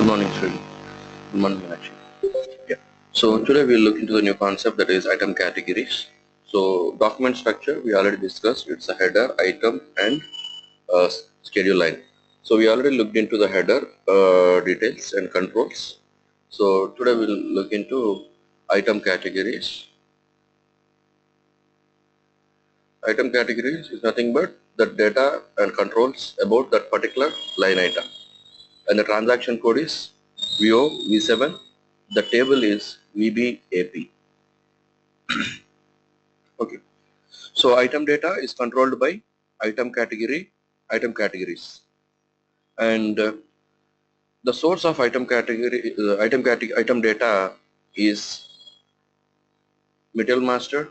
Good morning, Sri. Good morning, Meenakshi. Yeah. So today we'll look into the new concept, that is item categories. So document structure we already discussed. It's a header, item, and schedule line. So we already looked into the header details and controls. So today we'll look into item categories. Item categories is nothing but the data and controls about that particular line item. And the transaction code is VO V7. The table is VBAP. Okay. So item data is controlled by item categories, and the source of item data is material master.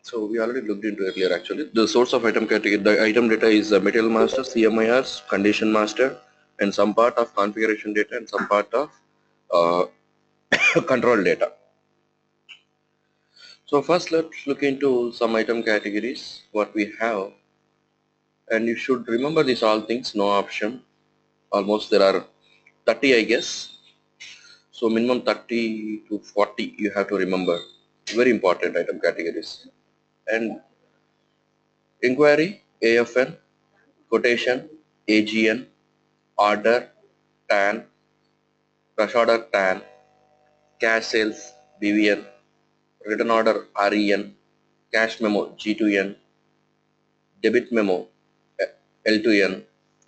So we already looked into earlier actually. The source of the item data is material master, CMIRs, condition master, and some part of configuration data and some part of uh, control data. So first let's look into some item categories what we have, and you should remember these all things, no option. Almost there are 30 I guess, so minimum 30 to 40 you have to remember. Very important item categories. And inquiry, AFN, quotation, AGN, order, TAN, rush order, TAN, cash sales, BVN, return order, REN, cash memo, G2N, debit memo, L2N,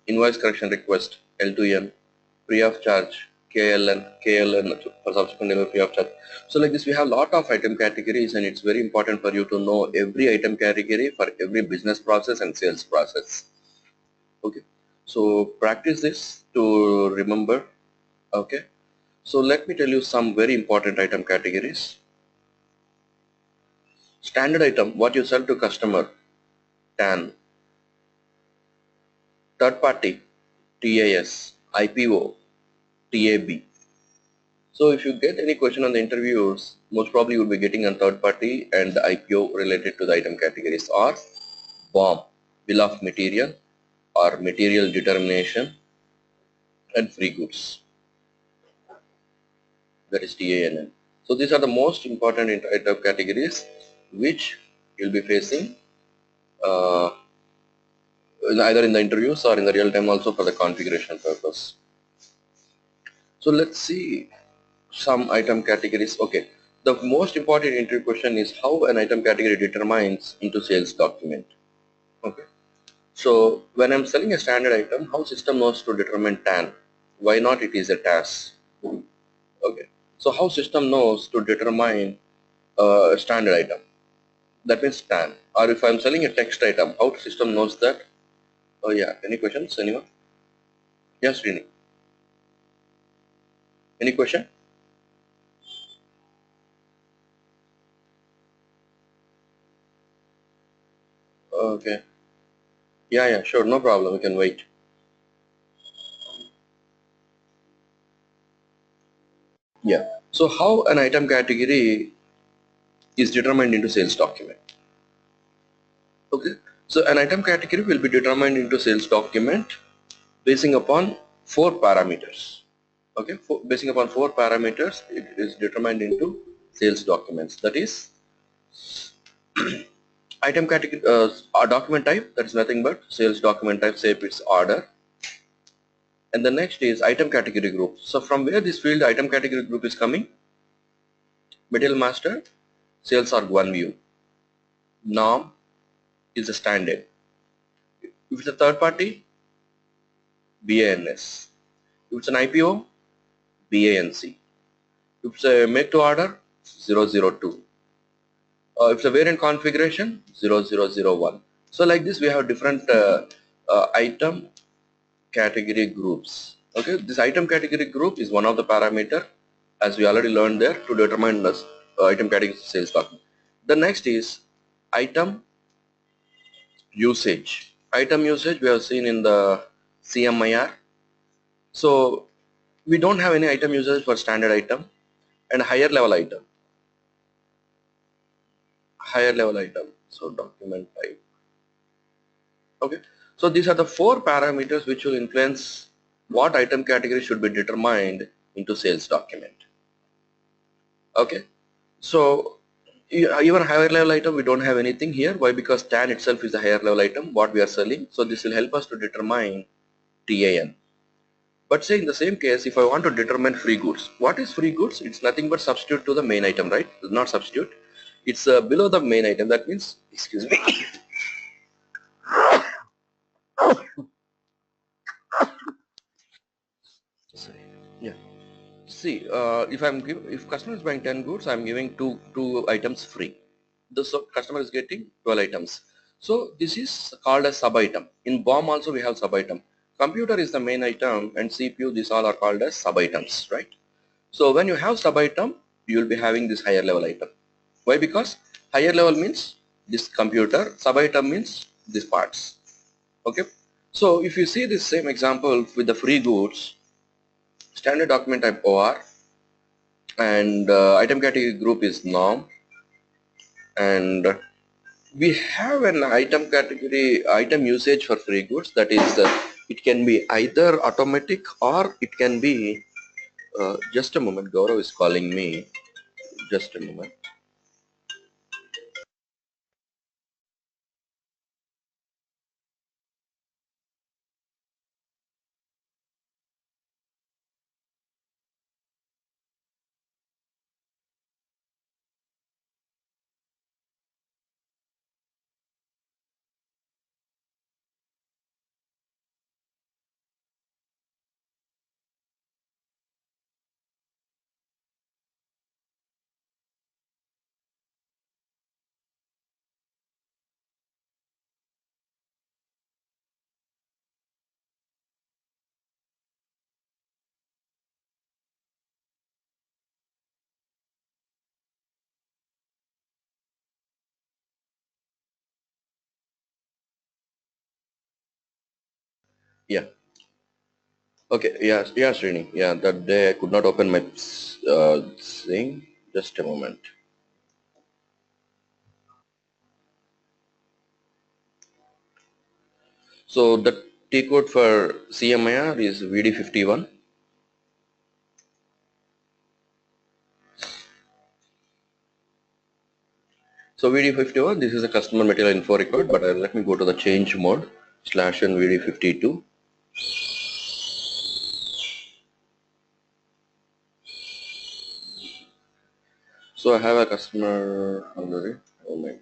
invoice correction request, L2N, free of charge, KLN for subsequent delivery free of charge. So like this we have lot of item categories, and it's very important for you to know every item category for every business process and sales process. Okay, so practice this to remember. Okay, so let me tell you some very important item categories. Standard item, what you sell to customer, TAN. Third party, TAS, IPO, TAB. So if you get any question on the interviews, most probably you will be getting a third party and IPO related to the item categories, or BOM, bill of material, or material determination, and free goods, that is TANN. So these are the most important item categories which you'll be facing uh, either in the interviews or in the real time also for the configuration purpose. So let's see some item categories. Okay, the most important interview question is how an item category determines into sales document. Okay, so when I'm selling a standard item, how system knows to determine TAN? Why not it is a TAS? Okay, so how system knows to determine a standard item? That means TAN. Or if I'm selling a text item, how system knows that? Oh yeah, any questions? Anyone? Yes, Rini. Any question? Okay. Yeah, sure, no problem. We can wait. Yeah. So how an item category is determined into sales document? Okay. So an item category will be determined into sales document basing upon four parameters. Okay. Basing upon four parameters, it is determined into sales documents. That is item category, document type. That is nothing but sales document type. Say if it's order. And the next is item category group. So from where this field item category group is coming? Material master, sales org one view. Norm is a standard. If it's a third party, BANS. If it's an IPO, BANC. If it's a make to order, 002. If it's a variant configuration, 0001. So like this we have different item category groups. Okay, this item category group is one of the parameter, as we already learned there, to determine the item category sales document. The next is item usage. Item usage we have seen in the CMIR. So we don't have any item usage for standard item and higher level item. So document type. Okay, So these are the four parameters which will influence what item category should be determined into sales document. Okay, so even higher level item we don't have anything here. Why? Because TAN itself is a higher level item what we are selling. So this will help us to determine TAN. But say in the same case, if I want to determine free goods, what is free goods? It's nothing but substitute to the main item, right? Not substitute. It's below the main item. That means, excuse me. Sorry. Yeah. See, if customer is buying 10 goods, I'm giving two items free. The customer is getting 12 items. So this is called as sub item. In BOM also we have sub item. Computer is the main item and CPU, these all are called as sub items, right? So when you have sub item, you will be having this higher level item. Why? Because higher level means this computer, sub item means these parts. Okay. So if you see this same example with the free goods, standard document type OR, and item category group is norm, and we have an item category item usage for free goods, that is it can be either automatic or it can be just a moment, Gaurav is calling me, just a moment. Yeah, okay, yeah, Srini, yeah, that day I could not open my thing, just a moment. So the T code for CMIR is VD51. So VD51, this is a customer material info record, but let me go to the change mode, slash and VD52. So I have a customer already. Oh my.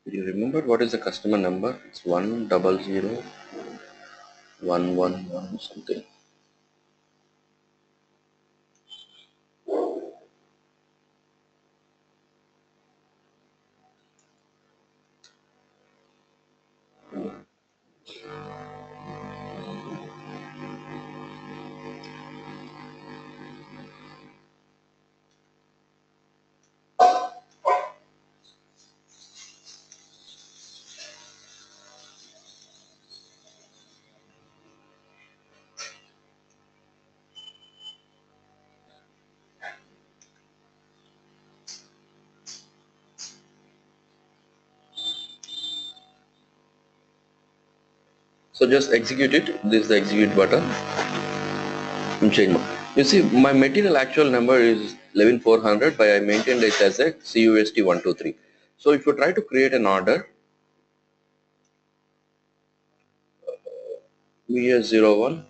Do you remember what is the customer number? It's 100111 something. So just execute it. This is the execute button. Change mode. You see, my material actual number is 11400, but I maintained it as a CUST123. So if you try to create an order, VS01,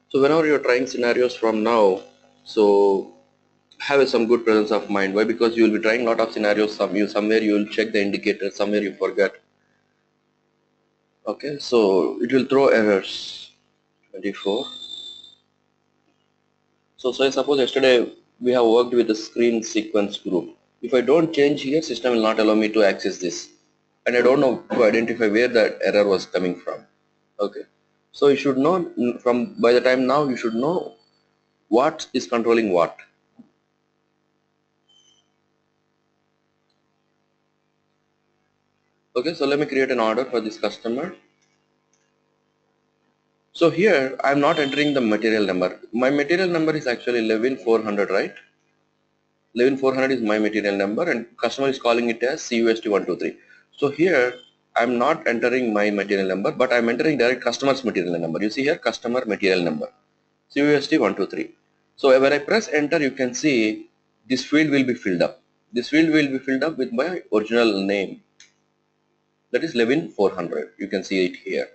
so whenever you're trying scenarios from now, so have some good presence of mind. Why? Because you will be trying a lot of scenarios. Somewhere you will check the indicator, somewhere you forget. Okay, so it will throw errors. 24. So say suppose yesterday we have worked with the screen sequence group. If I don't change here, system will not allow me to access this, and I don't know to identify where that error was coming from. Okay, so you should know from by the time now you should know What is controlling what? Okay, so let me create an order for this customer. So here I'm not entering the material number. My material number is actually 11400, right? 11400 is my material number and customer is calling it as CUST123. So here I'm not entering my material number, but I'm entering direct customer's material number. You see here customer material number CUST123. So when I press enter, you can see this field will be filled up. This field will be filled up with my original name, that is 11400. You can see it here.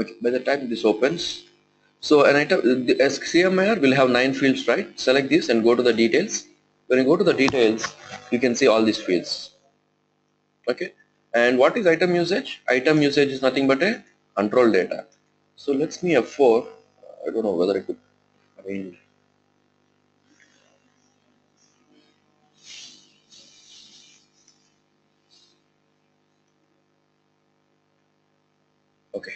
Okay, by the time this opens, so an item, as CMIR will have 9 fields, right? Select this and go to the details. When you go to the details, you can see all these fields. Okay, and what is item usage? Item usage is nothing but a control data. So let's me F4. I don't know whether it could. I mean, okay.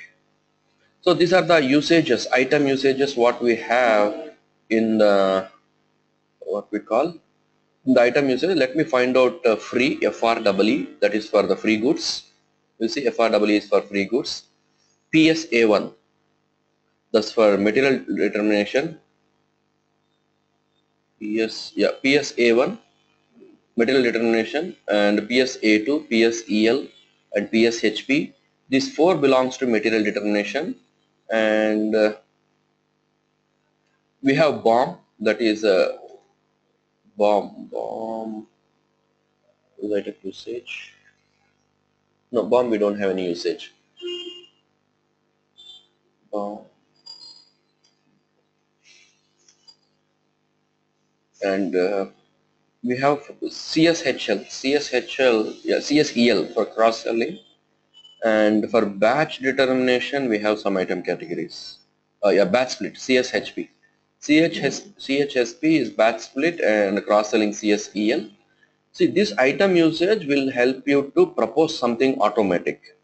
So these are the usages, item usages, what we have in the what we call the item usage. Let me find out free FREE, that is for the free goods. You see FREE is for free goods. PSA1, that's for material determination. PSA1 material determination, and PSA2, PSEL, and PSHP. These four belongs to material determination, and we have BOM, that is BOM is item usage. No, BOM we don't have any usage. BOM. And we have CSEL for cross-selling, and for batch determination we have some item categories. Batch split, CSHP. CHSP is batch split and cross-selling CSEL. See, this item usage will help you to propose something automatic.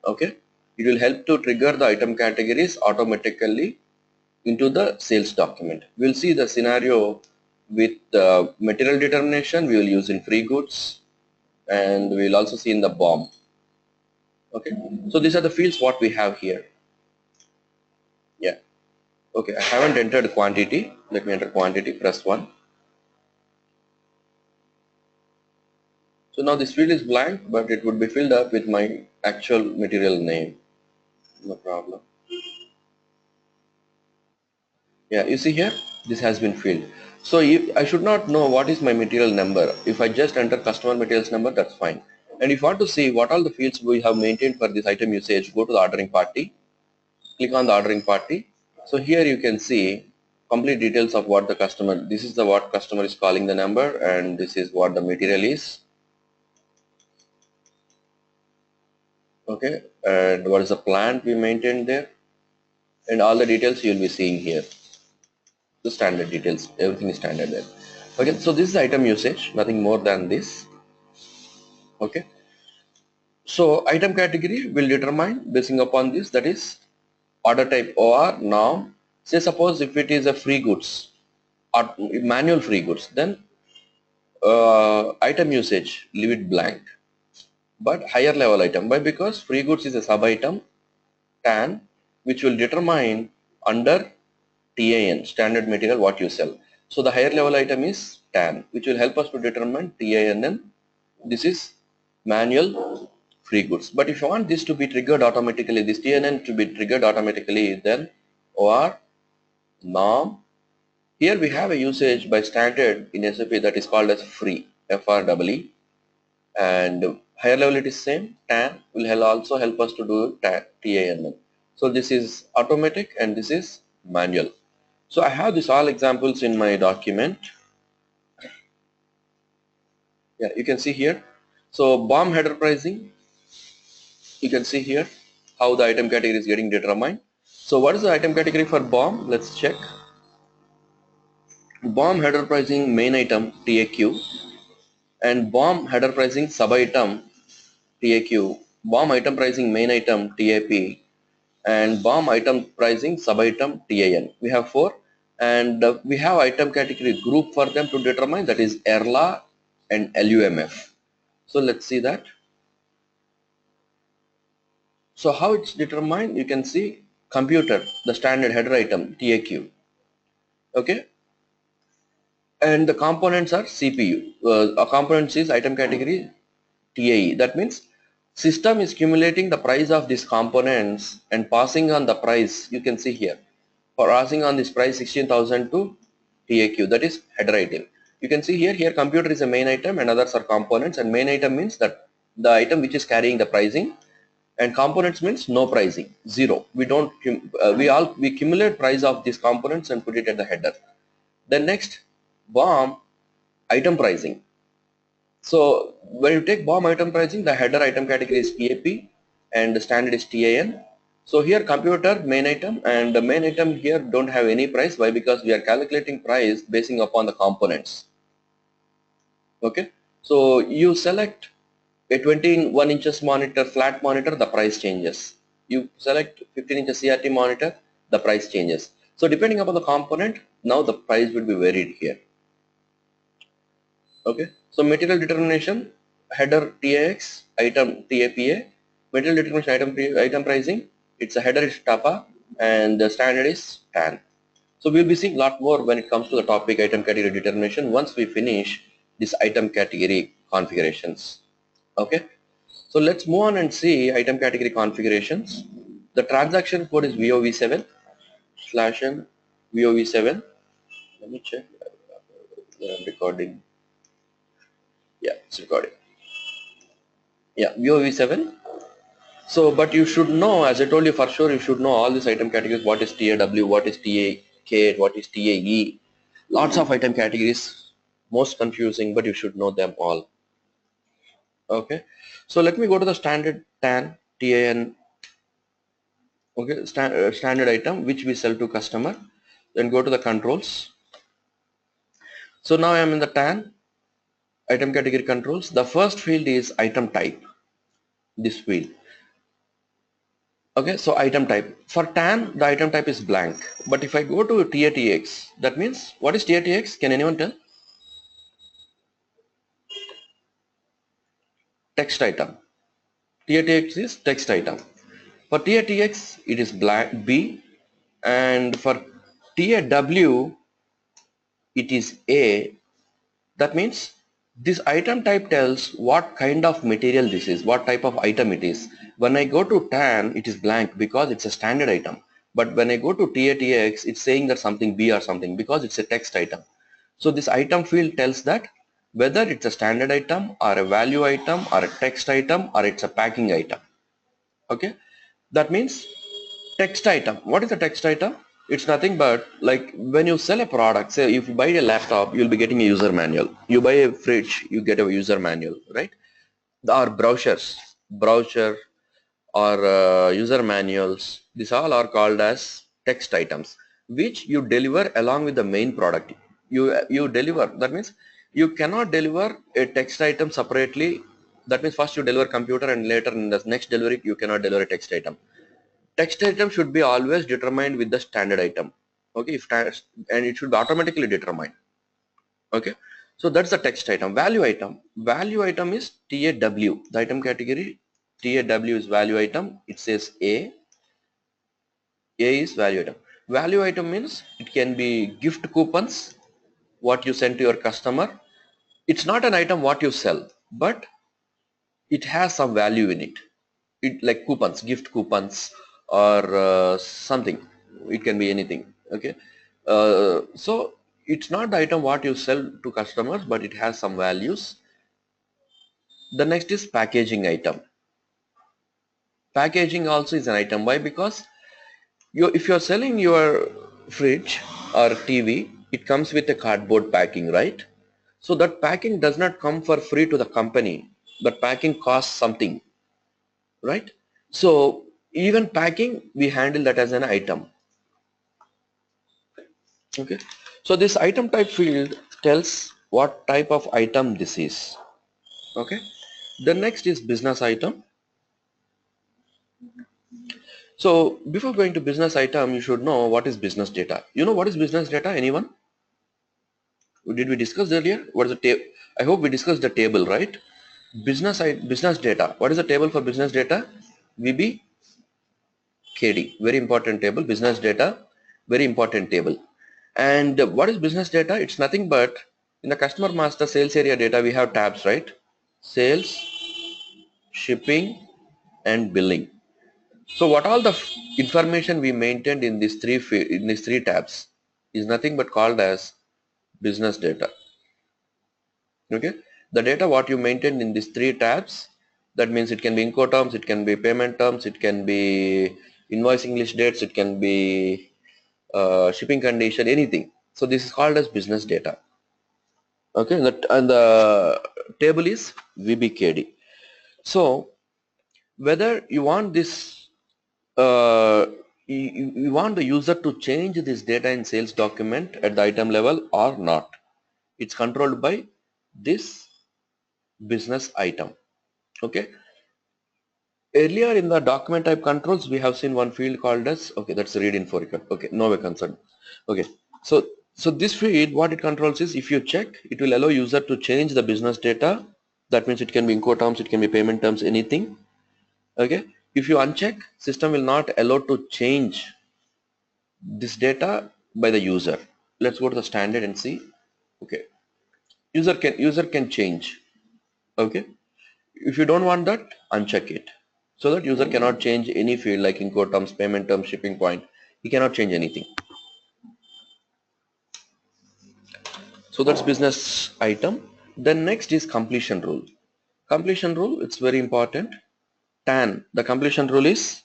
Okay, it will help to trigger the item categories automatically into the sales document. We'll see the scenario with material determination we will use in free goods, and we'll also see in the BOM. Okay, so these are the fields what we have here. Yeah. Okay, I haven't entered quantity. Let me enter quantity, press 1. So now this field is blank, but it would be filled up with my actual material name. No problem. Yeah, you see here, this has been filled. So if I should not know what is my material number. If I just enter customer materials number, that's fine. And if you want to see what all the fields we have maintained for this item usage, go to the ordering party, click on the ordering party. So here you can see complete details of what the customer, this is the what customer is calling the number, and this is what the material is. Okay, and what is the plant we maintained there, and all the details you will be seeing here. The standard details, everything is standard there. Okay, so this is item usage, nothing more than this. Okay, so item category will determine basing upon this, that is order type OR norm. Say suppose if it is a free goods or manual free goods, then item usage leave it blank, but higher level item. Why? Because free goods is a sub item TAN, which will determine under TAN, standard material what you sell. So the higher level item is TAN, which will help us to determine TANN. This is manual free goods. But if you want this to be triggered automatically, this TANN to be triggered automatically, then OR norm. Here we have a usage by standard in SAP that is called as free, FREE, and higher level it is same, TAN will also help us to do TANN. So this is automatic and this is manual. So I have this all examples in my document. Yeah, you can see here. So BOM header pricing, you can see here. how the item category is getting determined. So what is the item category for BOM? Let's check. BOM header pricing main item TAQ and BOM header pricing sub item TAQ, BOM item pricing main item TAP, and BOM item pricing sub item TAN. We have four, and we have item category group for them to determine, that is ERLA and LUMF. So let's see that. So how it's determined, you can see computer, the standard header item TAQ, okay, and the components are CPU. A components is item category TAE. That means system is accumulating the price of these components and passing on the price. You can see here, for passing on this price 16,000 to TAQ, that is header item. You can see here computer is a main item and others are components, and main item means that the item which is carrying the pricing, and components means no pricing, zero. We don't we accumulate price of these components and put it at the header. Then next, BOM item pricing. So when you take BOM item pricing, the header item category is TAP and the standard is TAN. So here computer main item, and the main item here don't have any price. Why? Because we are calculating price basing upon the components. Okay. So you select a 21 inches monitor, flat monitor, the price changes. You select 15 inches CRT monitor, the price changes. So depending upon the component, now the price will be varied here. Okay, so material determination, header TAX, item TAPA, material determination item pricing, it's a header is TAPA and the standard is TAN. So we'll be seeing a lot more when it comes to the topic item category determination once we finish this item category configurations. Okay, so let's move on and see item category configurations. The transaction code is VOV7 /N VOV7. Let me check. I'm recording. Yeah, it's recording. Yeah, VOV7. So, but you should know, as I told you, for sure you should know all these item categories. What is TAW, what is TAK, what is TAE. Lots of item categories, most confusing, but you should know them all. Okay, so let me go to the standard TAN, TAN. Okay, standard item which we sell to customer. Then go to the controls. So now I am in the TAN item category controls. The first field is item type. This field. Okay, so item type. For TAN, the item type is blank. But if I go to TATX, that means, what is TATX? Can anyone tell? Text item. TATX is text item. For TATX, it is blank B, and for TAW, it is A. That means this item type tells what kind of material this is, what type of item it is. When I go to TAN, it is blank because it's a standard item. But when I go to TATX, it's saying that something B or something because it's a text item. So this item field tells that whether it's a standard item or a value item or a text item or it's a packing item. Okay, that means text item. What is a text item? It's nothing but like when you sell a product, say if you buy a laptop, you'll be getting a user manual. You buy a fridge, you get a user manual, right? Or brochure or user manuals, these all are called as text items which you deliver along with the main product. You deliver, that means you cannot deliver a text item separately. That means first you deliver computer and later in the next delivery you cannot deliver a text item. Text item should be always determined with the standard item. Okay, and it should be automatically determined. Okay, so that's the text item. Value item is TAW, the item category. TAW is value item. It says A is value item. Value item means it can be gift coupons, what you send to your customer. It's not an item what you sell, but it has some value in it. It like coupons, gift coupons, or something. It can be anything. Okay, so it's not the item what you sell to customers, but it has some values. The next is packaging item. Packaging also is an item. Why? Because if you're selling your fridge or TV, it comes with a cardboard packing, right? So that packing does not come for free to the company. That packing costs something, right? So Even packing, we handle that as an item. Okay, so this item type field tells what type of item this is. Okay, the next is business item. So before going to business item, you should know what is business data. You know what is business data? Anyone? Did we discuss earlier? What is the table? I hope we discussed the table, right? Business data. What is the table for business data? VBKD. Very important table. Business data. Very important table. And what is business data? It's nothing but in the customer master sales area data we have tabs, right? Sales, shipping, and billing. So what all the information we maintained in these three tabs is nothing but called as business data. Okay, the data what you maintain in these three tabs, that means it can be Incoterms, it can be payment terms, it can be invoicing list dates, it can be shipping condition, anything. So this is called as business data. Okay, and the table is VBKD. So whether you want this you want the user to change this data in sales document at the item level or not, it's controlled by this business item. Okay, earlier in the document type controls we have seen one field called as, okay, that's read info record. Okay, no way concern. Okay, so this field what it controls is, if you check, it will allow user to change the business data. That means it can be Incoterms, it can be payment terms, anything. Okay, if you uncheck, system will not allow to change this data by the user. Let's go to the standard and see. Okay, user can change. Okay, if you don't want that, uncheck it, so that user cannot change any field like Incoterms, payment terms, shipping point. He cannot change anything. So that's business item. Then next is completion rule. Completion rule, it's very important. TAN, the completion rule is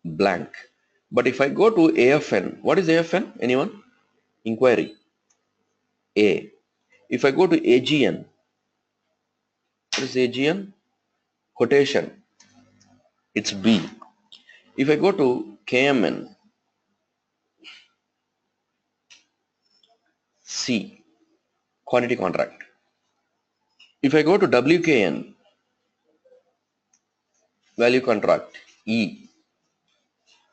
blank. But if I go to AFN, what is AFN? Anyone? Inquiry. A. If I go to AGN, what is AGN? Quotation. It's B. If I go to KMN, C. Quantity contract. If I go to WKN, value contract, E.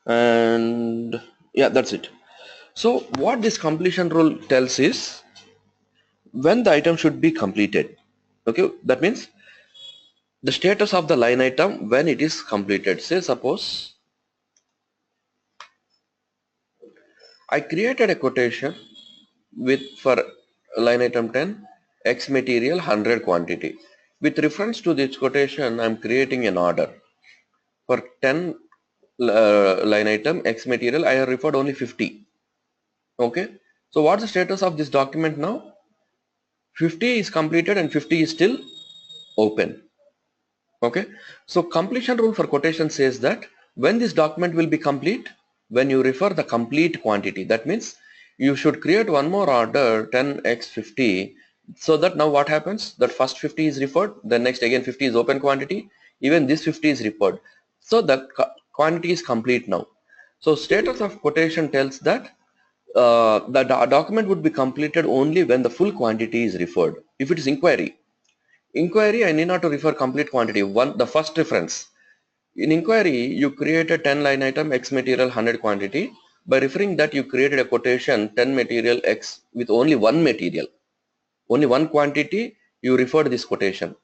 And yeah, that's it. So what this completion rule tells is when the item should be completed. Okay, that means the status of the line item when it is completed. Say suppose I created a quotation with for line item 10 X material 100 quantity. With reference to this quotation, I am creating an order for 10 line item X material. I have referred only 50. Okay, so what's the status of this document now? 50 is completed and 50 is still open. Okay, so completion rule for quotation says that when this document will be complete, when you refer the complete quantity, that means you should create one more order 10x50, so that now what happens, that first 50 is referred, the next again 50 is open quantity, even this 50 is referred, so the quantity is complete now. So status of quotation tells that the document would be completed only when the full quantity is referred. If it is inquiry, I need not to refer complete quantity. The first reference. In inquiry, you created 10 line item X material 100 quantity. By referring that, you created a quotation 10 material X with only one material. Only one quantity, you referred this quotation.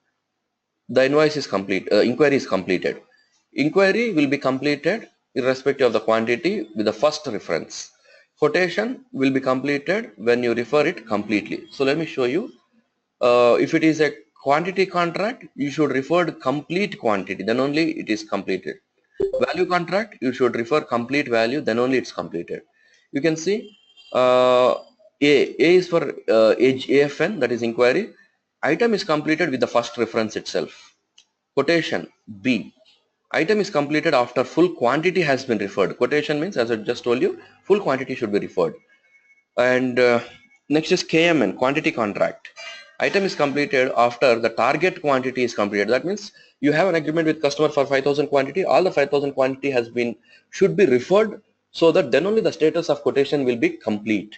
The invoice is complete, inquiry is completed. Inquiry will be completed irrespective of the quantity with the first reference. Quotation will be completed when you refer it completely. So let me show you. If it is a quantity contract, you should refer complete quantity, then only it is completed. Value contract, you should refer complete value, then only it's completed. You can see A is for AFN, that is inquiry. Item is completed with the first reference itself. Quotation B. Item is completed after full quantity has been referred. Quotation means, as I just told you, full quantity should be referred. And next is KMN, quantity contract. Item is completed after the target quantity is completed. That means you have an agreement with customer for 5,000 quantity. All the 5,000 quantity should be referred, so that then only the status of quotation will be complete.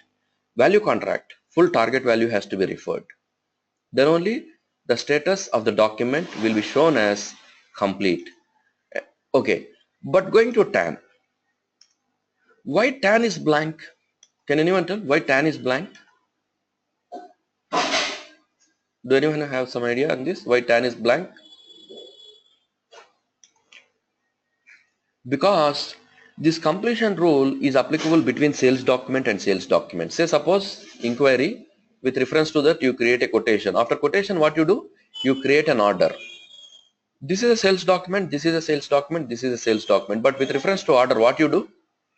Value contract, full target value has to be referred. Then only the status of the document will be shown as complete. Okay, but going to TAN. Why TAN is blank? Can anyone tell why TAN is blank? Do anyone have some idea on this? Why TAN is blank? Because this completion rule is applicable between sales document and sales document. Say suppose inquiry, with reference to that you create a quotation. After quotation, what you do? You create an order. This is a sales document, this is a sales document, this is a sales document. But with reference to order, what you do?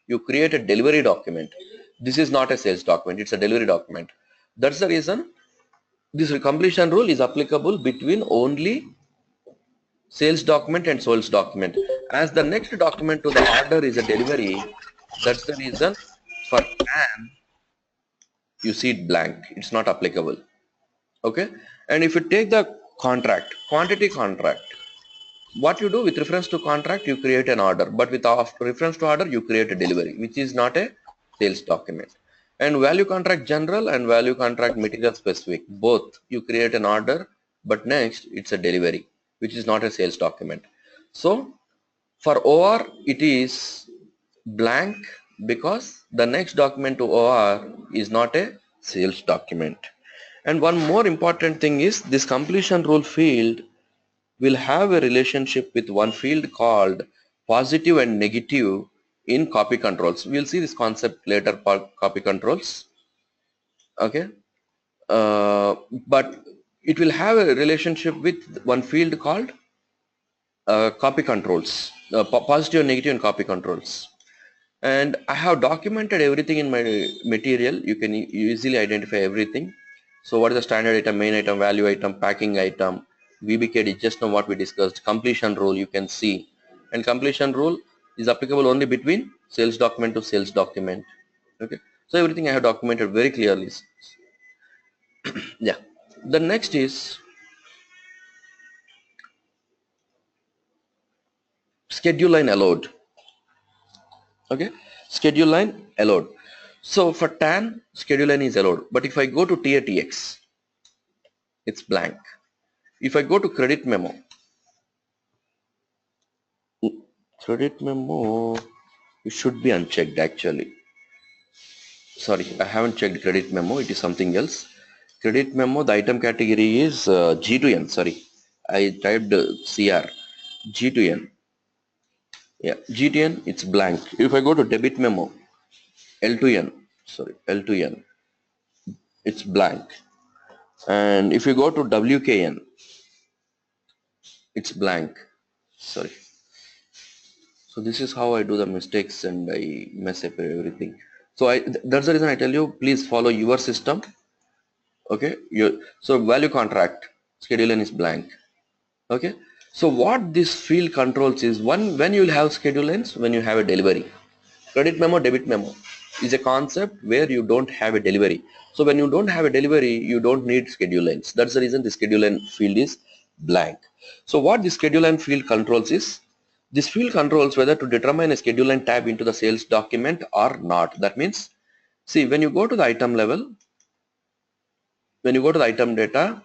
You create a delivery document. This is not a sales document, it's a delivery document. That's the reason this completion rule is applicable between only sales document and sales document. As the next document to the order is a delivery, that's the reason for TAN you see it blank, it's not applicable. Okay, and if you take the contract, quantity contract, what you do with reference to contract, you create an order, but with reference to order you create a delivery, which is not a sales document. And value contract general and value contract material specific, both you create an order, but next it's a delivery, which is not a sales document. So for OR it is blank because the next document to OR is not a sales document. And one more important thing is this completion rule field will have a relationship with one field called positive and negative in copy controls. We'll see this concept later for copy controls. Okay, but it will have a relationship with one field called copy controls, positive and negative in copy controls. And I have documented everything in my material. You can easily identify everything. So what is the standard item, main item, value item, packing item, VBKD, just now what we discussed, completion rule you can see. And completion rule is applicable only between sales document to sales document. Okay, so everything I have documented very clearly. Yeah, the next is schedule line allowed. Okay, schedule line allowed. So for TAN, schedule line is allowed, but if I go to TATX, it's blank. If I go to credit memo, it should be unchecked actually. Sorry, I haven't checked credit memo, it is something else. Credit memo, the item category is G to N, sorry. I typed CR, G to N. Yeah, G to N, it's blank. If I go to debit memo, L to N, sorry, L to N, it's blank. And if you go to WKN, it's blank, sorry. So this is how I do the mistakes and I mess up everything. So that's the reason I tell you, please follow your system. Okay, so value contract schedule line is blank. Okay, so what this field controls is when you will have schedule lines, when you have a delivery. Credit memo, debit memo is a concept where you don't have a delivery. So when you don't have a delivery, you don't need schedule lines. That's the reason the schedule line field is blank. So what the schedule line field controls is, this field controls whether to determine a schedule line tab into the sales document or not. That means, see, when you go to the item level, when you go to the item data,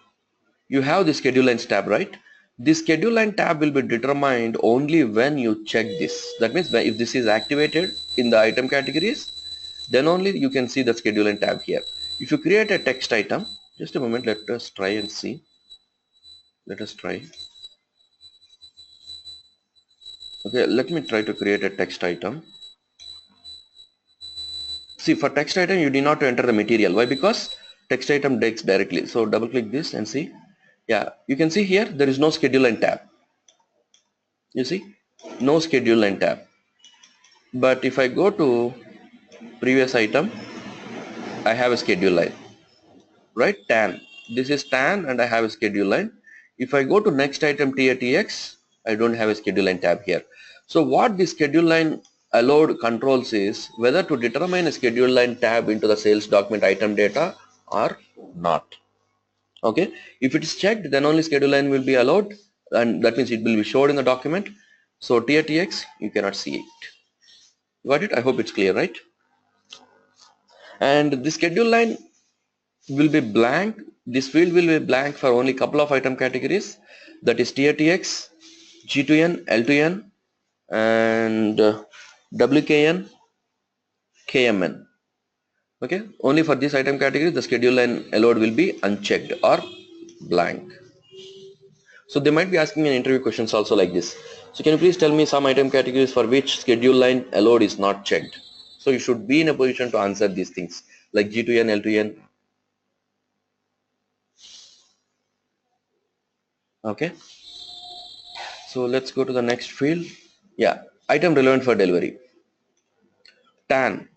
you have the schedule lines tab, right? The schedule line tab will be determined only when you check this. That means if this is activated in the item categories, then only you can see the schedule line tab here. If you create a text item, just a moment, let us try and see. Let us try. Okay, let me try to create a text item. See, for text item, you need not to enter the material. Why? Because text item takes directly. So double click this and see. Yeah, you can see here there is no schedule line tab. You see, no schedule line tab. But if I go to previous item, I have a schedule line, right? TAN. This is TAN and I have a schedule line. If I go to next item TATX, I don't have a schedule line tab here. So what the schedule line allowed controls is whether to determine a schedule line tab into the sales document item data or not. Okay, if it is checked, then only schedule line will be allowed, and that means it will be showed in the document. So tier TX, you cannot see it. Got it? I hope it's clear, right? And the schedule line will be blank. This field will be blank for only couple of item categories, that is tier TX, G2N, L2N, and WKN, KMN. Okay, only for this item category the schedule line allowed will be unchecked or blank. So they might be asking an interview questions also like this. So can you please tell me some item categories for which schedule line allowed is not checked? So you should be in a position to answer these things like G2N, L2N. Okay, so let's go to the next field. Yeah, item relevant for delivery. TAN,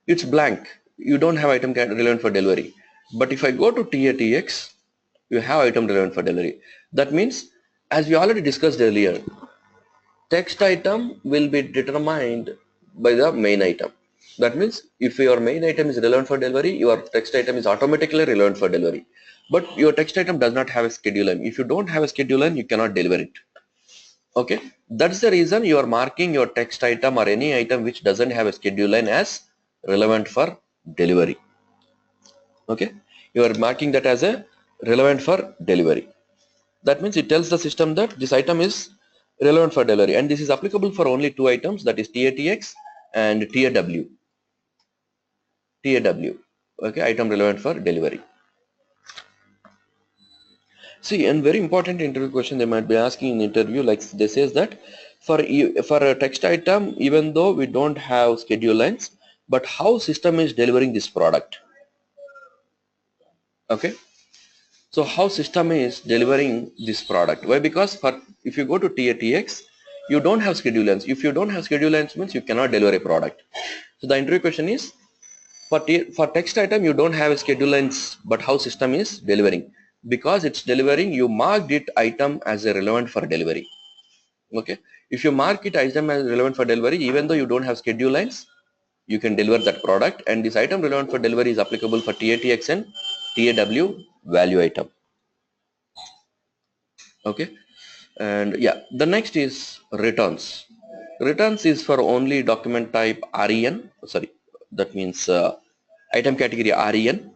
it's blank. You don't have item relevant for delivery. But if I go to TATX, you have item relevant for delivery. That means, as we already discussed earlier, text item will be determined by the main item. That means if your main item is relevant for delivery, your text item is automatically relevant for delivery. But your text item does not have a schedule line. If you don't have a schedule line, you cannot deliver it. Okay, that's the reason you are marking your text item or any item which doesn't have a schedule line as relevant for delivery. Okay, you are marking that as a relevant for delivery. That means it tells the system that this item is relevant for delivery, and this is applicable for only two items, that is TATX and TAW. TAW. Okay, item relevant for delivery. See, and very important interview question they might be asking in interview, like they says that for a text item, even though we don't have schedule lines, but how system is delivering this product. Okay, so how system is delivering this product? Why? Because for if you go to TATX, you don't have schedule lines. If you don't have schedule lines, means you cannot deliver a product. So the interview question is, for text item you don't have a schedule lines, but how system is delivering? Because it's delivering, you marked it item as a relevant for delivery. Okay, if you mark it item as relevant for delivery, even though you don't have schedule lines, you can deliver that product, and this item relevant for delivery is applicable for TATX and TAW value item. Okay, and yeah, the next is returns. Returns is for only document type REN, sorry, that means item category REN.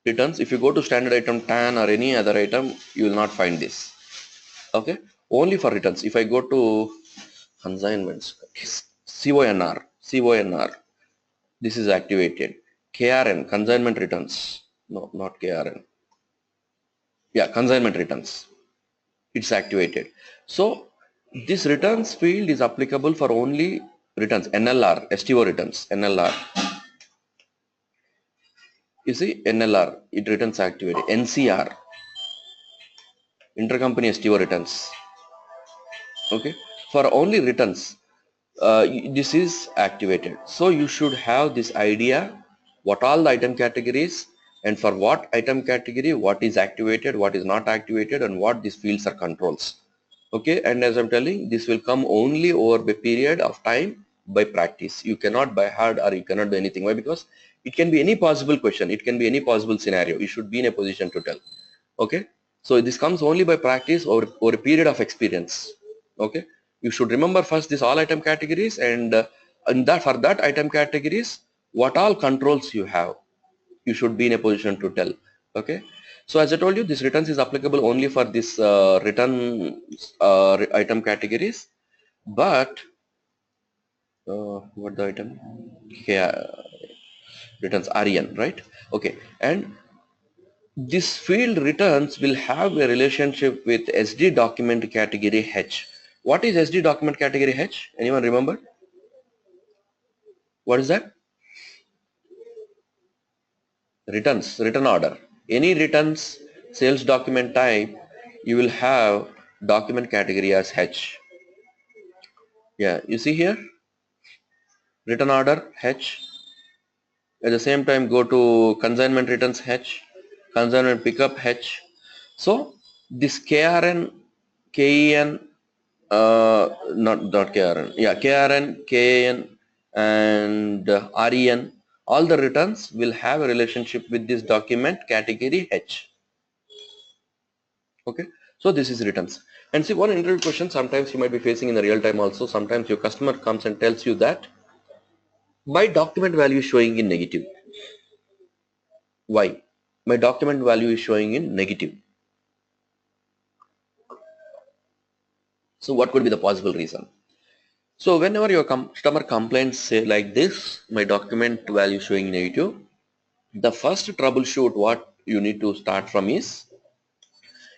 Returns, if you go to standard item TAN or any other item, you will not find this. Okay, only for returns. If I go to consignments, CONR, this is activated. KRN, consignment returns, no, not KRN, yeah, consignment returns, it's activated. So this returns field is applicable for only returns. NLR, STO returns, NLR, you see, NLR, it returns activated. NCR, intercompany STO returns. Okay, for only returns, this is activated. So you should have this idea what all the item categories, and for what item category what is activated, what is not activated, and what these fields are controls. Okay, and as I'm telling, this will come only over a period of time by practice. You cannot by heart, or you cannot do anything. Why? Because it can be any possible question, it can be any possible scenario. You should be in a position to tell. Okay, so this comes only by practice or a period of experience. Okay, you should remember first this all item categories, and that for that item categories what all controls you have, you should be in a position to tell. Okay, so as I told you, this returns is applicable only for this return item categories, but what the item, yeah, returns REN, right? Okay, and this field returns will have a relationship with SD document category H. What is SD document category H? Anyone remember? What is that? Returns, return order. Any returns sales document type, you will have document category as H. Yeah, you see here, return order H. At the same time, go to consignment returns H, consignment pickup H. So this KRN, KEN, not KRN, yeah, KRN, KAN, and REN, all the returns will have a relationship with this document category H. Okay, so this is returns. And see, one interview question sometimes you might be facing in the real time also. Sometimes your customer comes and tells you that my document value is showing in negative. Why? My document value is showing in negative. So what could be the possible reason? So whenever your customer complaints say like this, my document value showing negative, the first troubleshoot what you need to start from is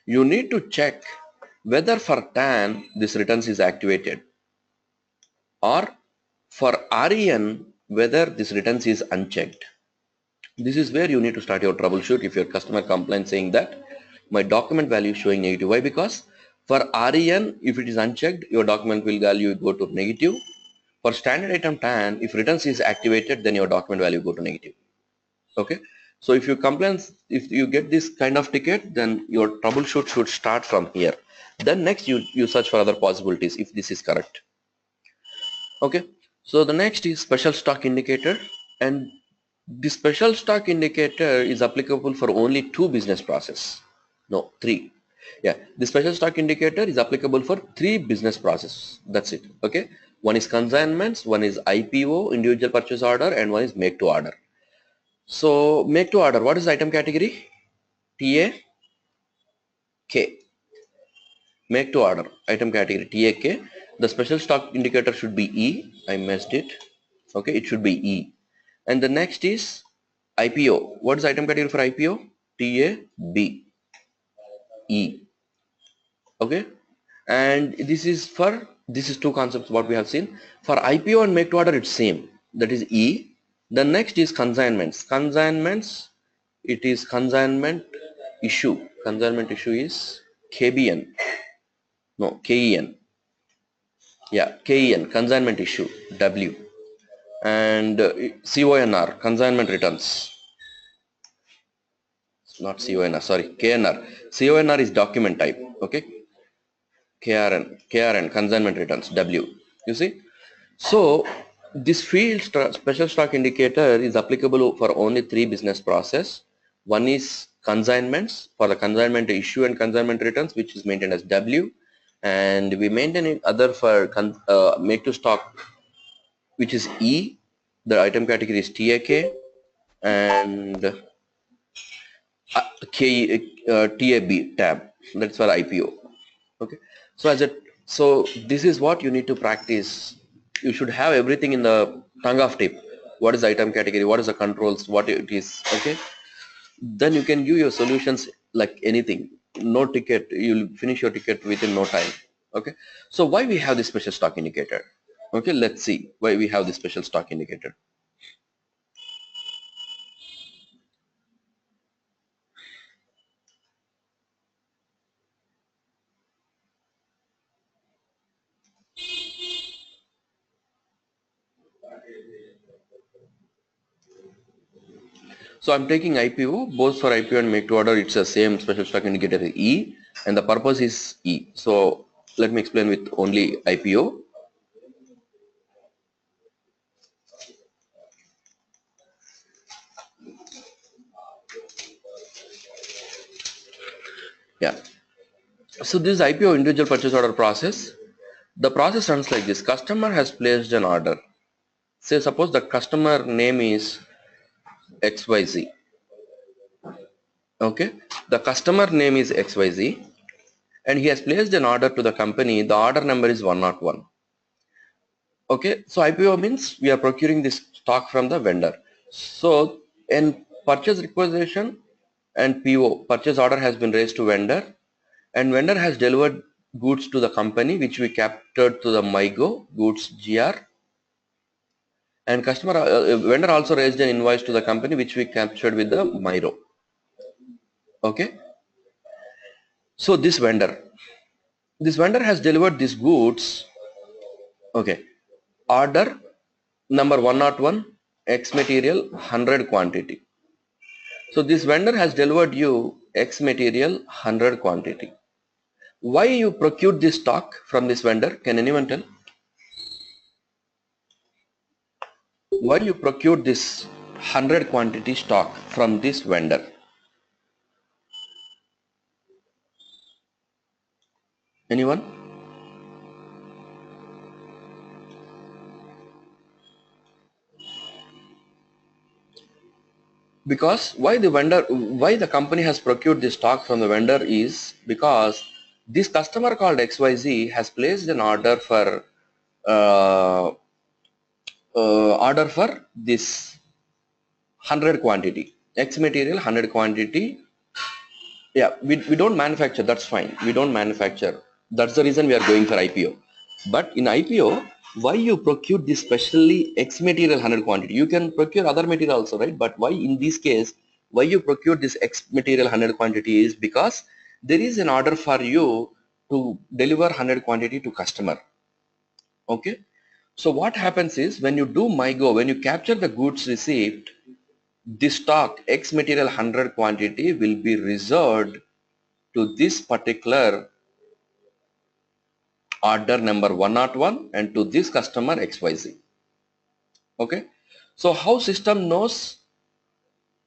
you need to check whether for TAN this returns is activated, or for REN whether this returns is unchecked. This is where you need to start your troubleshoot if your customer complains saying that my document value is showing negative. Why? Because for REN, if it is unchecked, your document value will go to negative. For standard item TAN, if returns is activated, then your document value go to negative. Okay. So if you complain, if you get this kind of ticket, then your troubleshoot should start from here. Then next you search for other possibilities if this is correct. Okay. So the next is special stock indicator, and the special stock indicator is applicable for only two business process. No, three. Yeah, the special stock indicator is applicable for three business process. That's it. Okay. One is consignments, one is IPO, individual purchase order, and one is make to order. So make to order, what is the item category? TAK. Make to order, item category TAK. The special stock indicator should be E. I missed it. Okay, it should be E. And the next is IPO. What is item category for IPO? TAB. E. Okay. And this is two concepts what we have seen. For IPO and make to order it's same. That is E. The next is consignments. Consignments, it is consignment issue. Consignment issue is KBN. No, KEN. Yeah, KEN, consignment issue, W. And CONR, consignment returns. Not CONR, sorry, KNR. CONR is document type. Okay. KRN, consignment returns, W. You see? So this field special stock indicator is applicable for only three business process. One is consignments, for the consignment issue and consignment returns, which is maintained as W, and we maintain it other for make to stock, which is E. The item category is TAK, and TAB, tab. That's for IPO. Okay. So this is what you need to practice. You should have everything in the tongue of tip. What is the item category? What is the controls? What it is? Okay. Then you can give your solutions like anything. No ticket, you'll finish your ticket within no time. Okay. So why we have this special stock indicator? Okay, let's see why we have this special stock indicator. So I'm taking IPO, both for IPO and make to order, it's the same special stock indicator E, and the purpose is E. So let me explain with only IPO. Yeah. So this IPO, individual purchase order process. The process runs like this. Customer has placed an order. Say suppose the customer name is XYZ. Okay. The customer name is XYZ and he has placed an order to the company. The order number is 101. Okay. So IPO means we are procuring this stock from the vendor. So in purchase requisition and PO, purchase order has been raised to vendor, and vendor has delivered goods to the company which we captured to the MyGo goods GR, and vendor also raised an invoice to the company which we captured with the Myro. Okay. So this vendor has delivered these goods. Okay. Order number 101, X material 100 quantity. So this vendor has delivered you X material 100 quantity. Why you procured this stock from this vendor? Can anyone tell? Why you procured this 100 quantity stock from this vendor? Anyone? Because why the company has procured this stock from the vendor is because this customer called XYZ has placed an uh, order for this 100 quantity, X material 100 quantity. Yeah, we don't manufacture, that's fine. We don't manufacture. That's the reason we are going for IPO. But in IPO, why you procure this specially X material 100 quantity? You can procure other material also, right? But why in this case, why you procure this X material 100 quantity is because there is an order for you to deliver 100 quantity to customer. Okay. So what happens is when you do MyGo, when you capture the goods received, the stock X material 100 quantity will be reserved to this particular order number 101 and to this customer XYZ. Okay. So how system knows?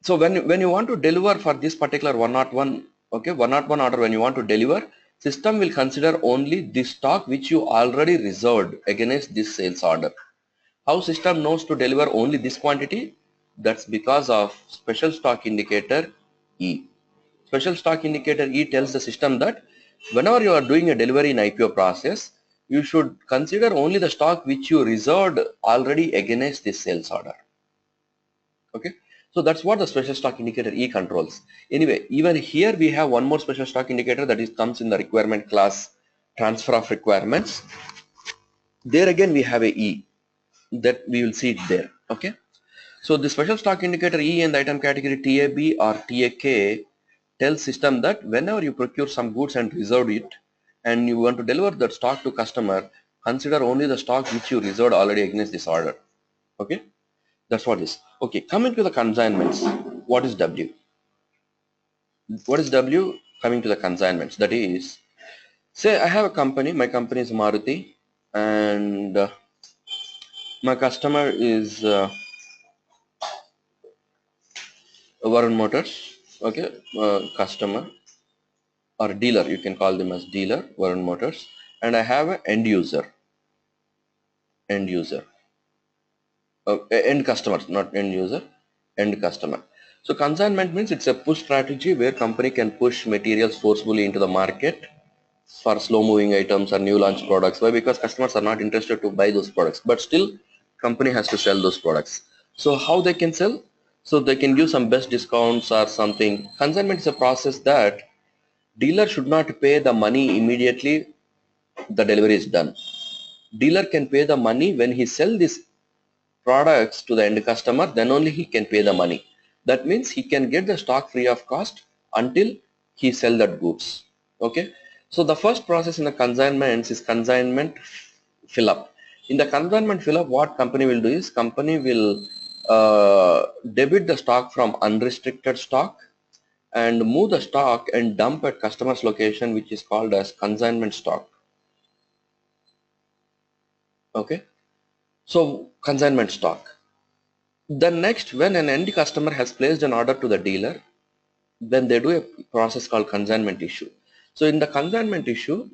So when you want to deliver for this particular 101, okay, 101 order, when you want to deliver, system will consider only the stock which you already reserved against this sales order. How system knows to deliver only this quantity? That's because of special stock indicator E. Special stock indicator E tells the system that whenever you are doing a delivery in IPO process, you should consider only the stock which you reserved already against this sales order. Okay, so that's what the special stock indicator E controls. Anyway, even here we have one more special stock indicator that is comes in the requirement class transfer of requirements. There again we have a E that we will see it there. Okay, so the special stock indicator E in the item category TAB or TAK tells system that whenever you procure some goods and reserve it and you want to deliver that stock to customer, consider only the stock which you reserved already against this order. Okay, that's what is. Okay, coming to the consignments, what is W? What is W? Coming to the consignments, that is, say I have a company, my company is Maruti, and my customer is Varun Motors. Okay, customer or dealer, you can call them as dealer, Varun Motors, and I have an end user, end user, end customers, not end user, end customer. So consignment means it's a push strategy where company can push materials forcefully into the market for slow moving items or new launch products. Why? Because customers are not interested to buy those products, but still company has to sell those products. So how they can sell? So they can give some best discounts or something. Consignment is a process that dealer should not pay the money immediately the delivery is done. Dealer can pay the money when he sell these products to the end customer, then only he can pay the money. That means he can get the stock free of cost until he sell that goods. Okay. So the first process in the consignments is consignment fill up. In the consignment fill up, what company will do is company will debit the stock from unrestricted stock and move the stock and dump at customer's location, which is called as consignment stock. Okay. So consignment stock. Then next, when an end customer has placed an order to the dealer, then they do a process called consignment issue. So in the consignment issue,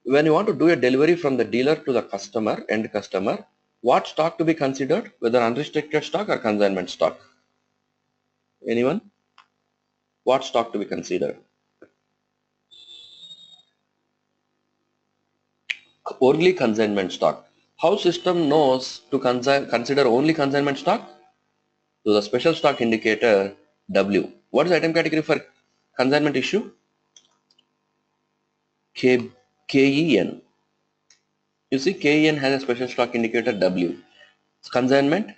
when you want to do a delivery from the dealer to the customer, end customer, what stock to be considered, whether unrestricted stock or consignment stock? Anyone? What stock to be considered? Only consignment stock. How system knows to consider only consignment stock? So the special stock indicator W. What is the item category for consignment issue? KEN. You see, KEN has a special stock indicator W. It's consignment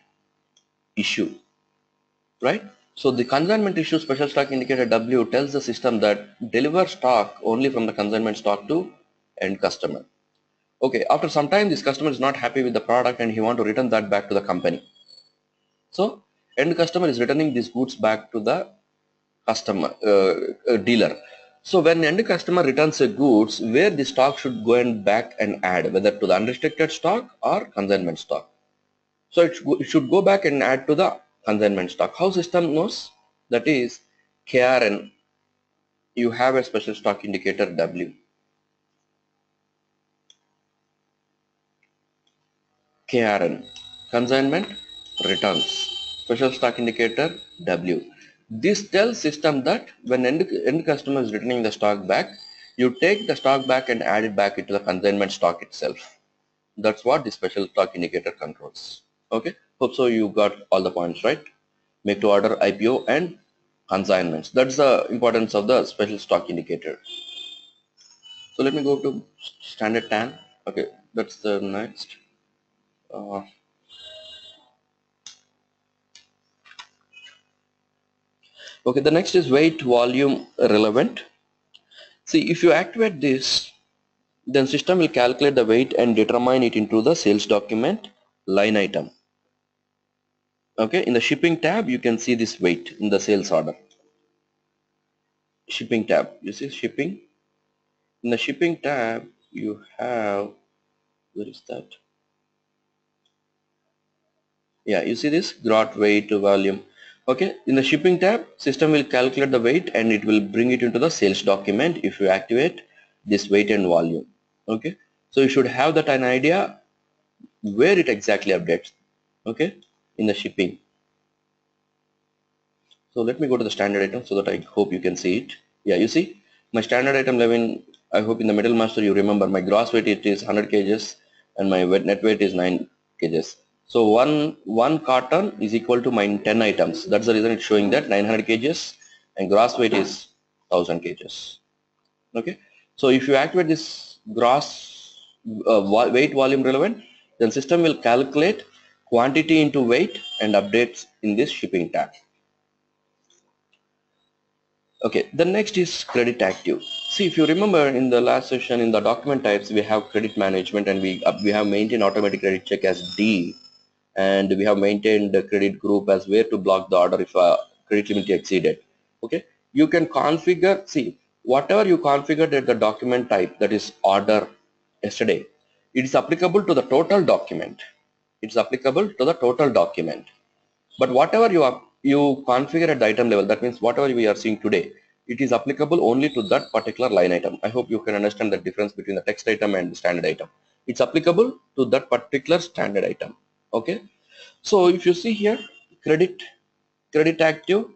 issue, right? So the consignment issue special stock indicator W tells the system that deliver stock only from the consignment stock to end customer. Okay, after some time this customer is not happy with the product and he want to return that back to the company. So end customer is returning these goods back to the customer dealer. So when end customer returns a goods, where the stock should go and back and add, whether to the unrestricted stock or consignment stock. So it should go back and add to the consignment stock. How system knows? That is KRN. You have a special stock indicator W. KRN, consignment returns, special stock indicator W. This tells system that when end customer is returning the stock back, you take the stock back and add it back into the consignment stock itself. That's what the special stock indicator controls. Okay, hope so you got all the points right. Make to order, IPO and consignments. That's the importance of the special stock indicator. So let me go to standard TAN. Okay, that's the next. Okay, the next is weight volume relevant. See, if you activate this, then system will calculate the weight and determine it into the sales document line item. Okay, in the shipping tab, you can see this weight in the sales order. Shipping tab, you see shipping. In the shipping tab, you have, where is that? Yeah, you see this gross weight volume. Okay, in the shipping tab, system will calculate the weight and it will bring it into the sales document if you activate this weight and volume. Okay, so you should have that an idea where it exactly updates. Okay, in the shipping. So let me go to the standard item so that I hope you can see it. Yeah, you see my standard item 11. I hope in the middle master you remember my gross weight it is 100 kgs and my net weight is 9 kgs. So one carton is equal to my 10 items. That's the reason it's showing that 900 kgs and gross weight is 1000 kgs. Okay. So if you activate this gross weight volume relevant, then system will calculate quantity into weight and updates in this shipping tab. Okay, the next is credit active. See, if you remember in the last session in the document types, we have credit management and we have maintained automatic credit check as D, and we have maintained the credit group as where to block the order if credit limit exceeded. Okay, you can configure, see, whatever you configured at the document type, that is order yesterday, it is applicable to the total document. It's applicable to the total document. But whatever you configure at the item level, that means whatever we are seeing today, it is applicable only to that particular line item. I hope you can understand the difference between the text item and the standard item. It's applicable to that particular standard item. Okay. So if you see here, credit active,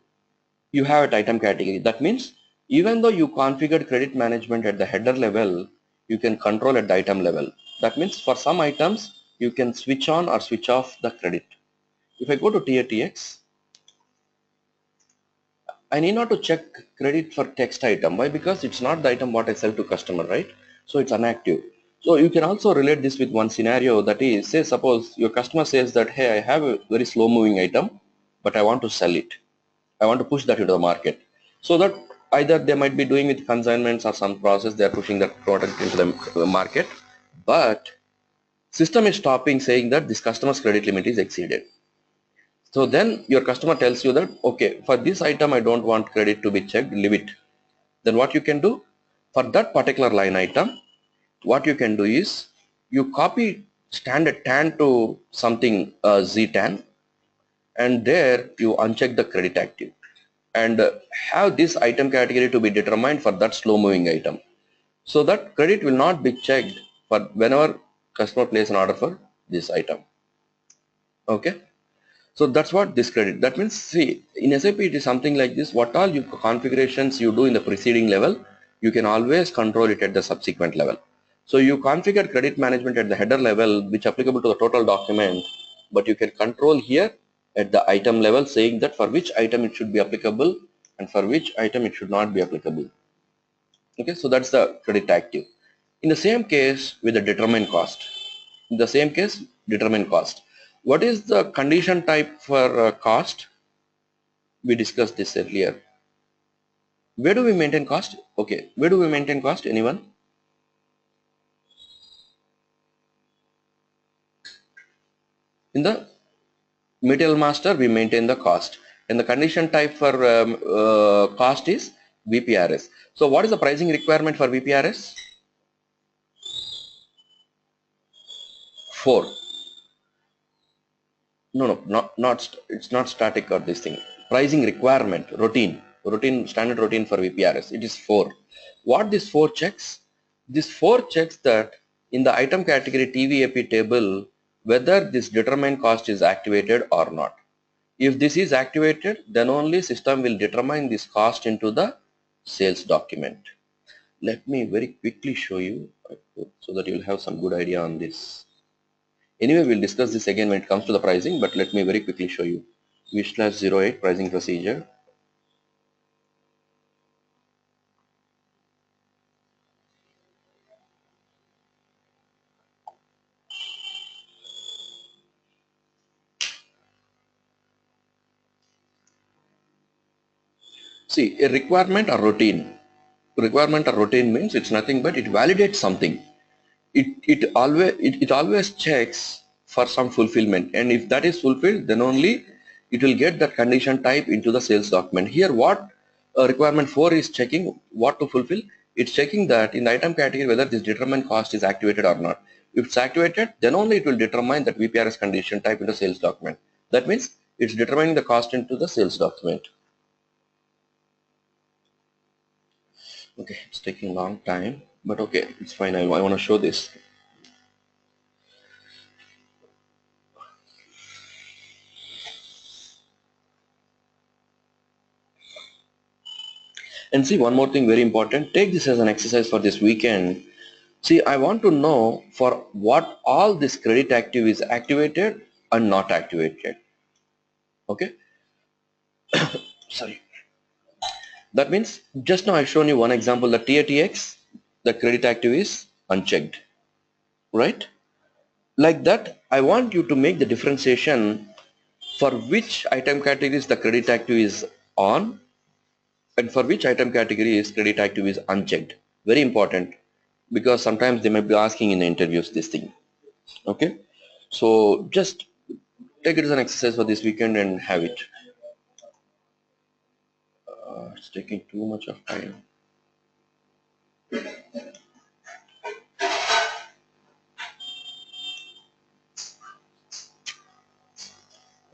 you have an item category. That means even though you configured credit management at the header level, you can control at the item level. That means for some items, you can switch on or switch off the credit. If I go to TATX, I need not to check credit for text item. Why? Because it's not the item what I sell to customer, right? So it's inactive. So you can also relate this with one scenario, that is, say suppose your customer says that, hey, I have a very slow moving item, but I want to sell it. I want to push that into the market. So that either they might be doing with consignments or some process, they are pushing that product into the market, but system is stopping saying that this customer's credit limit is exceeded. So then your customer tells you that, okay, for this item I don't want credit to be checked, leave it. Then what you can do for that particular line item, what you can do is you copy standard TAN to something ZTAN, and there you uncheck the credit active and have this item category to be determined for that slow moving item, so that credit will not be checked for whenever customer places an order for this item. Okay. So that's what this credit. That means, see, in SAP it is something like this. What all you configurations you do in the preceding level, you can always control it at the subsequent level. So you configure credit management at the header level, which applicable to the total document, but you can control here at the item level, saying that for which item it should be applicable and for which item it should not be applicable. Okay, so that's the credit active. In the same case with the determine cost. In the same case, determine cost. What is the condition type for cost? We discussed this earlier. Where do we maintain cost? Okay, where do we maintain cost? Anyone? In the material master, we maintain the cost. And the condition type for cost is VPRS. So what is the pricing requirement for VPRS? 4. No, it's not static or this thing. Pricing requirement, standard routine for VPRS, it is 4. What this 4 checks? This 4 checks that in the item category TVAP table, whether this determine cost is activated or not. If this is activated, then only system will determine this cost into the sales document. Let me very quickly show you so that you'll have some good idea on this. Anyway, we'll discuss this again when it comes to the pricing, but let me very quickly show you. V/08 pricing procedure. See, a requirement or routine. Requirement or routine means it's nothing but it validates something. It always checks for some fulfillment, and if that is fulfilled, then only it will get that condition type into the sales document. Here what requirement 4 is checking what to fulfill. It's checking that in the item category whether this determined cost is activated or not. If it's activated, then only it will determine that VPRS condition type into sales document. That means it's determining the cost into the sales document. Okay, it's taking a long time, but okay, it's fine. I want to show this. And see, one more thing very important, take this as an exercise for this weekend. See, I want to know for what all this credit active is activated and not activated. Okay, sorry. That means just now I've shown you one example, the TATX, the credit active is unchecked, right? Like that, I want you to make the differentiation for which item categories the credit active is on and for which item category is credit active is unchecked. Very important, because sometimes they may be asking in the interviews this thing. Okay, so just take it as an exercise for this weekend and have it. It's taking too much of time.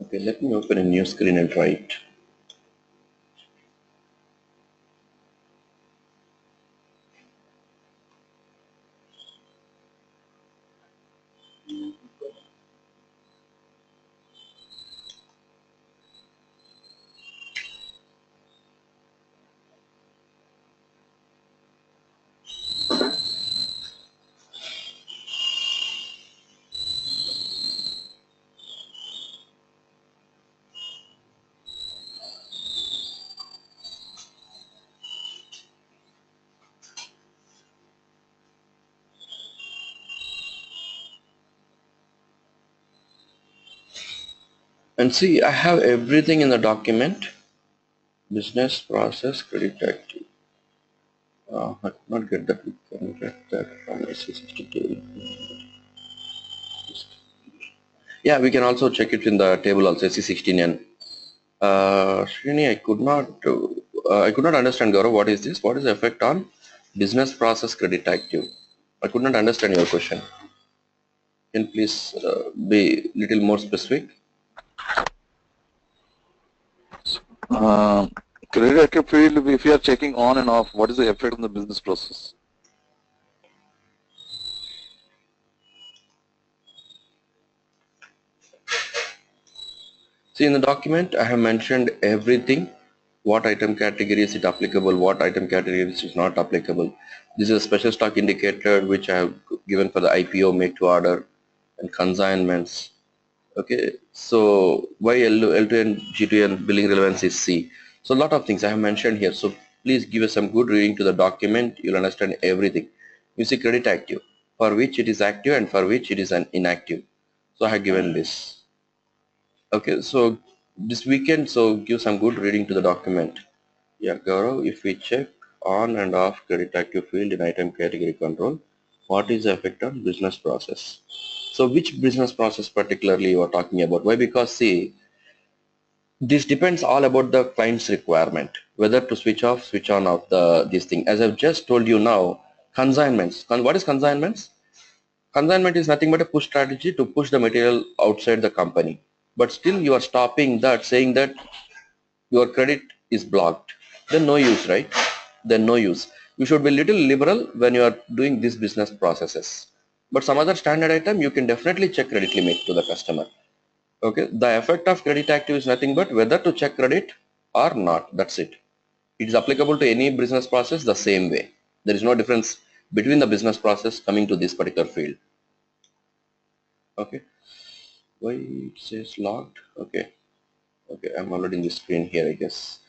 Okay, let me open a new screen and try it. And see, I have everything in the document. Business process credit active. I could not get that. We can get that from SC62. Yeah, we can also check it in the table also, SC16N. Srini, I could not understand, Gaurav, what is this? What is the effect on business process credit active? I could not understand your question. Can you please be little more specific? Credit active field, if you are checking on and off, what is the effect on the business process? See, in the document, I have mentioned everything. What item category is it applicable? What item category is not applicable? This is a special stock indicator which I have given for the IPO, make to order, and consignments. Okay, so why L2 and G2 and billing relevance is C. So a lot of things I have mentioned here. So please give us some good reading to the document. You'll understand everything. You see credit active, for which it is active and for which it is an inactive. So I have given this. Okay, so this weekend, so give some good reading to the document. Yeah, Gaurav, if we check on and off credit active field in item category control, what is the effect on business process? So which business process particularly you are talking about? Why? Because see, this depends all about the client's requirement, whether to switch off, switch on of this thing. As I've just told you now, consignments. What is consignments? Consignment is nothing but a push strategy to push the material outside the company. But still you are stopping that, saying that your credit is blocked. Then no use, right? Then no use. You should be little liberal when you are doing these business processes. But some other standard item, you can definitely check credit limit to the customer. Okay, the effect of credit active is nothing but whether to check credit or not. That's it. It is applicable to any business process the same way. There is no difference between the business process coming to this particular field. Okay, why it says logged? Okay, okay, I'm already in the screen here, I guess.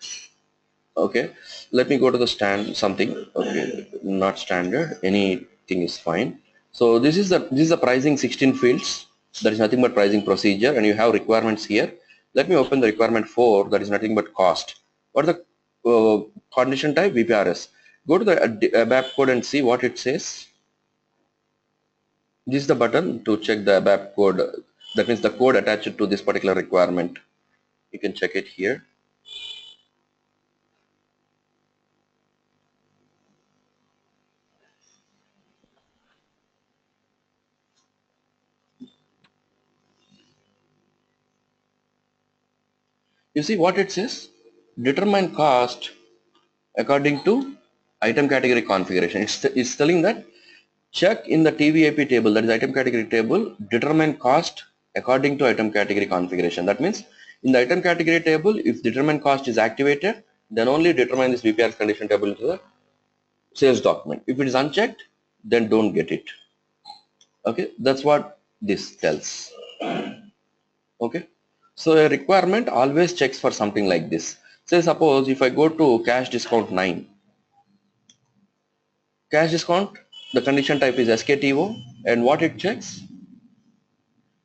Okay, let me go to the something. Okay, not standard, anything is fine. So this is the pricing 16 fields. That is nothing but pricing procedure, and you have requirements here. Let me open the requirement 4. That is nothing but cost. What is the condition type? VPRS. Go to the ABAP code and see what it says. This is the button to check the ABAP code. That means the code attached to this particular requirement. You can check it here. You see what it says? Determine cost according to item category configuration. It's telling that check in the TVAP table, that is item category table, determine cost according to item category configuration. That means in the item category table, if determine cost is activated, then only determine this VPR condition table into the sales document. If it is unchecked, then don't get it. Okay, that's what this tells. Okay, so a requirement always checks for something like this. Say suppose if I go to cash discount 9, cash discount, the condition type is SKTO, and what it checks?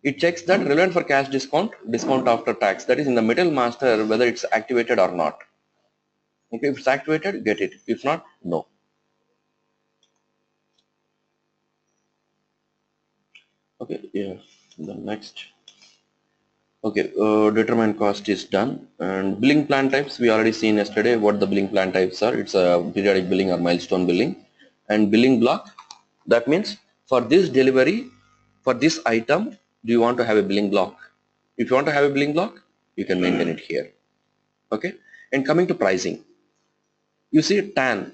It checks that relevant for cash discount, discount after tax, that is in the middle master, whether it's activated or not. Okay, if it's activated, get it. If not, no. Okay, yeah, the next. Okay, determine cost is done, and billing plan types we already seen yesterday what the billing plan types are. It's a periodic billing or milestone billing, and billing block. That means for this delivery, for this item, do you want to have a billing block? If you want to have a billing block, you can maintain it here. Okay, and coming to pricing, you see TAN,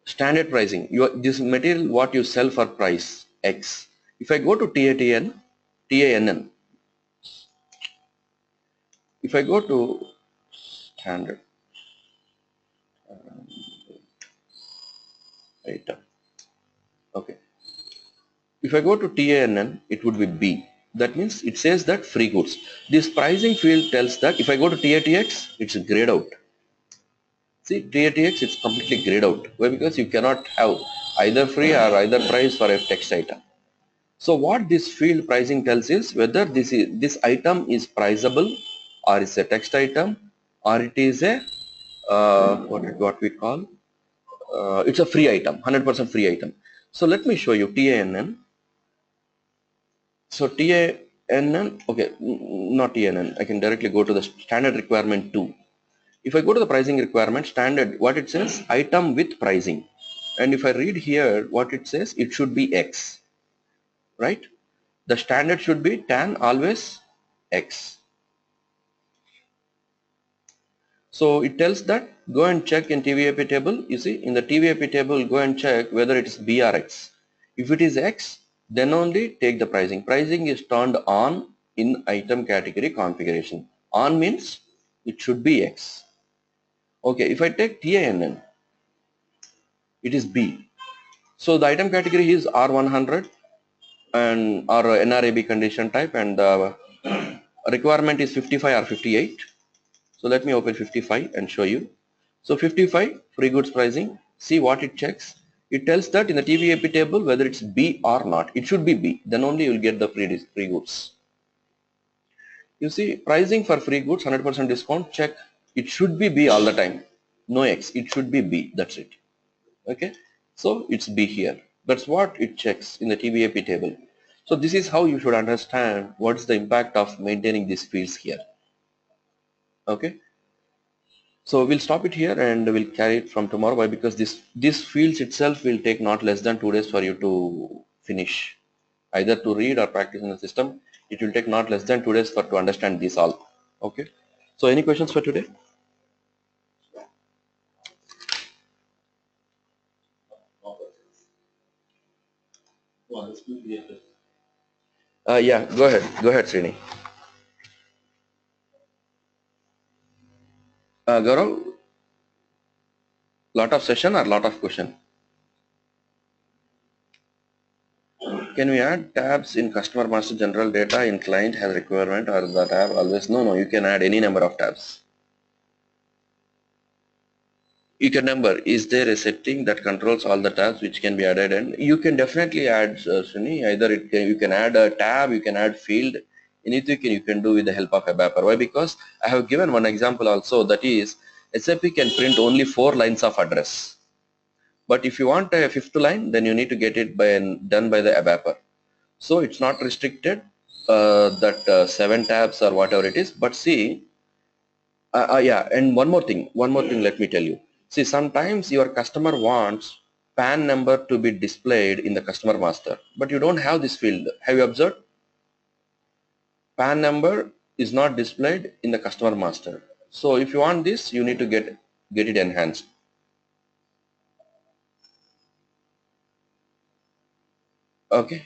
standard pricing. This material what you sell for price X. If I go to TANN, if I go to standard item, okay. If I go to TANN, it would be B. That means it says that free goods. This pricing field tells that if I go to TATX, it's grayed out. See, TATX, it's completely grayed out. Why? Because you cannot have either free or either price for a text item. So what this field pricing tells is whether this item is priceable, or is a text item, or it is a what we call it's a free item, 100% free item. So let me show you TANN. So TANN, okay, not TANN. I can directly go to the standard requirement 2. If I go to the pricing requirement standard, what it says, item with pricing. And if I read here what it says, it should be X, right? The standard should be tan always X. So it tells that go and check in TVAP table. You see in the TVAP table, go and check whether it is B or X. If it is X, then only take the pricing. Pricing is turned on in item category configuration. On means it should be X. Okay, if I take TANN, it is B. So the item category is R100 and or NRAB condition type, and the requirement is 55 or 58. So let me open 55 and show you. So 55 free goods pricing. See what it checks. It tells that in the TVAP table whether it's B or not. It should be B. Then only you will get the free goods. You see pricing for free goods 100% discount, check. It should be B all the time. No X. It should be B. That's it. Okay. So it's B here. That's what it checks in the TVAP table. So this is how you should understand what's the impact of maintaining these fields here. Okay. So we'll stop it here and we'll carry it from tomorrow. Why? Because this fields itself will take not less than 2 days for you to finish. Either to read or practice in the system. It will take not less than 2 days for to understand this all. Okay. So any questions for today? Yeah, go ahead. Go ahead, Srini. Gaurav, lot of session or lot of question? Can we add tabs in customer master general data in client has requirement or the tab always? No, no, you can add any number of tabs. You can number, is there a setting that controls all the tabs which can be added? And you can definitely add, Srini, either you can add a tab, you can add field, anything you can do with the help of a mapper. Why? Because I have given one example also, that is SAP can print only 4 lines of address. But if you want a fifth line, then you need to get it done by the ABAPer. So it's not restricted that 7 tabs or whatever it is. But see, yeah, and one more thing, let me tell you. See, sometimes your customer wants PAN number to be displayed in the customer master, but you don't have this field. Have you observed? PAN number is not displayed in the customer master. So if you want this, you need to get it enhanced. Okay.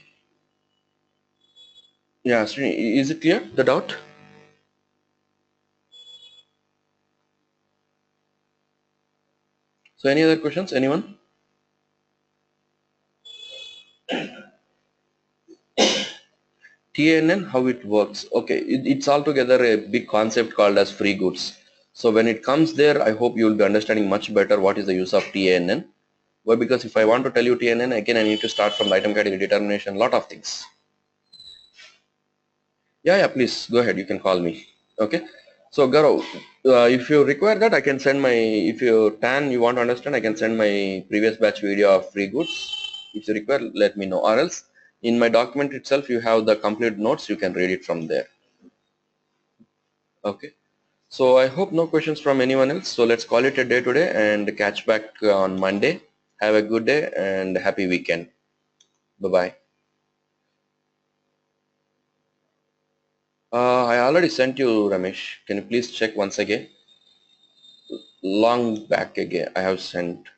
Yeah, Srini, is it clear, the doubt? So any other questions, anyone? TNN, how it works? Okay, it's altogether a big concept called as free goods. So when it comes there, I hope you will be understanding much better what is the use of TNN. Well, because if I want to tell you TNN, again I need to start from the item category determination, lot of things. Yeah, please go ahead, you can call me. Okay. So Gaurav, if you require that, I can send my, if you want to understand, I can send my previous batch video of free goods. If you require, let me know, or else in my document itself, you have the complete notes, you can read it from there. Okay. So I hope no questions from anyone else. So let's call it a day today and catch back on Monday. Have a good day and happy weekend. Bye-bye. I already sent you, Ramesh. Can you please check once again? Long back again, I have sent.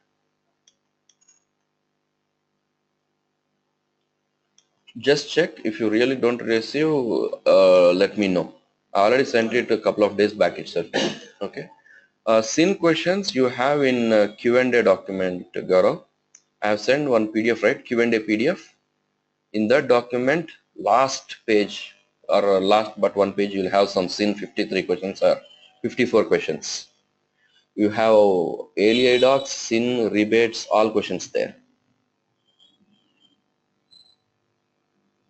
Just check. If you really don't receive, let me know. I already sent it a couple of days back itself. Okay. Sin questions you have in Q&A document, Gaurav. I have sent one PDF, right? Q&A PDF. In that document, last page or last but one page, you'll have some sin 53 questions or 54 questions. You have ALI docs, sin, rebates, all questions there.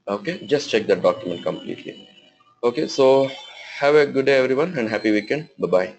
Okay, just check that document completely. Okay, so have a good day everyone and happy weekend. Bye bye.